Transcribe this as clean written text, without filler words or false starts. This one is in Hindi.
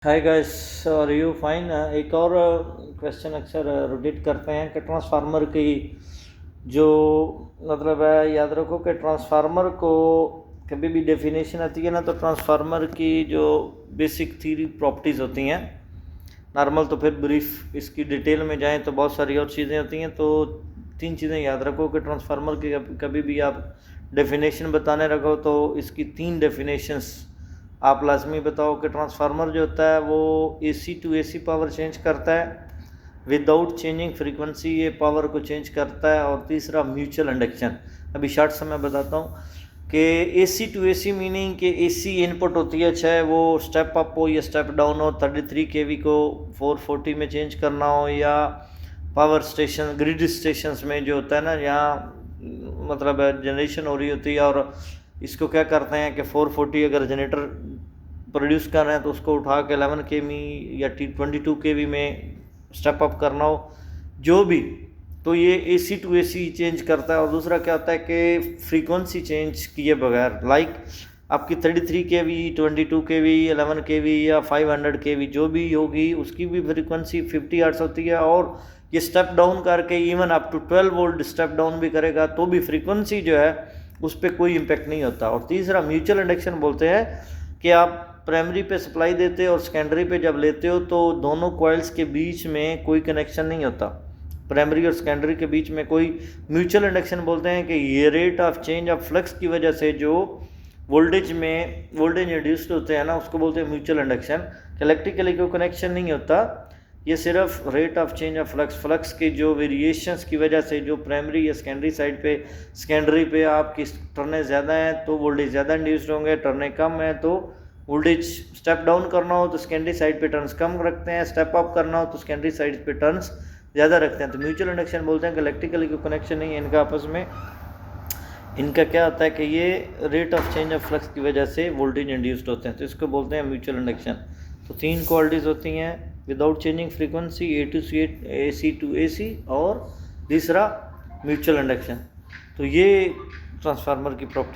Hi guys, are you fine. एक और क्वेश्चन अक्सर रोटेट करते हैं कि ट्रांसफार्मर की जो मतलब है, याद रखो कि ट्रांसफार्मर को कभी भी डेफिनेशन आती है ना, तो ट्रांसफार्मर की जो बेसिक थ्री प्रॉपर्टीज़ होती हैं नॉर्मल, तो फिर ब्रीफ इसकी डिटेल में जाएं तो बहुत सारी और चीज़ें होती हैं। तो तीन चीज़ें याद रखो कि ट्रांसफार्मर की कभी भी आप डेफिनेशन बताने रखो तो इसकी तीन डेफिनेशंस आप लाजमी बताओ कि ट्रांसफार्मर जो होता है वो AC to AC power change करता है विदाउट चेंजिंग फ्रीक्वेंसी, ये पावर को चेंज करता है। और तीसरा म्यूचुअल इंडक्शन। अभी शॉर्ट से मैं बताता हूँ कि AC टू AC मीनिंग कि AC इनपुट होती है, चाहे वो स्टेप अप हो या स्टेप डाउन हो, 33 kV को 440 में चेंज करना हो, या पावर स्टेशन ग्रिड स्टेशंस में जो होता है ना, यहाँ मतलब जनरेशन हो रही होती है और इसको क्या करते हैं कि 440 अगर जनरेटर प्रोड्यूस कर रहे हैं तो उसको उठा के 11 kV या 22 kV में स्टेप अप करना हो जो भी, तो ये AC टू AC चेंज करता है। और दूसरा क्या होता है कि फ्रीक्वेंसी चेंज किए बगैर, लाइक आपकी 33 kV 22 kV 11 kV या 500 kV जो भी होगी उसकी भी फ्रीक्वेंसी 50 हर्ट्ज होती है। और ये स्टेप डाउन करके even up to 12 volt step down भी करेगा तो भी फ्रीक्वेंसी जो है उस पर कोई इम्पेक्ट नहीं होता। और तीसरा म्यूचुअल इंडक्शन बोलते हैं कि आप प्राइमरी पे सप्लाई देते हो और सेकेंडरी पे जब लेते हो तो दोनों कॉइल्स के बीच में कोई कनेक्शन नहीं होता, प्राइमरी और सेकेंडरी के बीच में कोई। म्यूचुअल इंडक्शन बोलते हैं कि ये rate of change of flux की वजह से जो वोल्टेज इंड्यूस्ड होते हैं ना, उसको बोलते हैं म्यूचुअल इंडक्शन। इलेक्ट्रिकली कोई कनेक्शन नहीं होता, ये सिर्फ rate of change of flux के जो वेरिएशंस की वजह से जो प्राइमरी या सेकेंडरी पे आपकी टर्नें ज़्यादा हैं तो वोल्टेज ज़्यादा इंड्यूस्ड होंगे, टर्नें कम है तो वोल्टेज स्टेप डाउन करना हो तो सेकेंडरी साइड पे टर्न्स कम रखते हैं, स्टेप अप करना हो तो सेकेंडरी साइड पे टर्न्स ज़्यादा रखते हैं। तो म्यूचुअल इंडक्शन बोलते हैं कि इलेक्ट्रिकली कोई कनेक्शन नहीं है इनका आपस में। इनका क्या होता है कि ये rate of change of flux की वजह से वोल्टेज इंड्यूस्ड होते हैं, तो इसको बोलते हैं म्यूचुअल इंडक्शन। तो तीन क्वालिटीज़ होती हैं, without changing frequency AC to AC, और तीसरा म्यूचुअल इंडक्शन। तो ये ट्रांसफार्मर की प्रॉपर्टी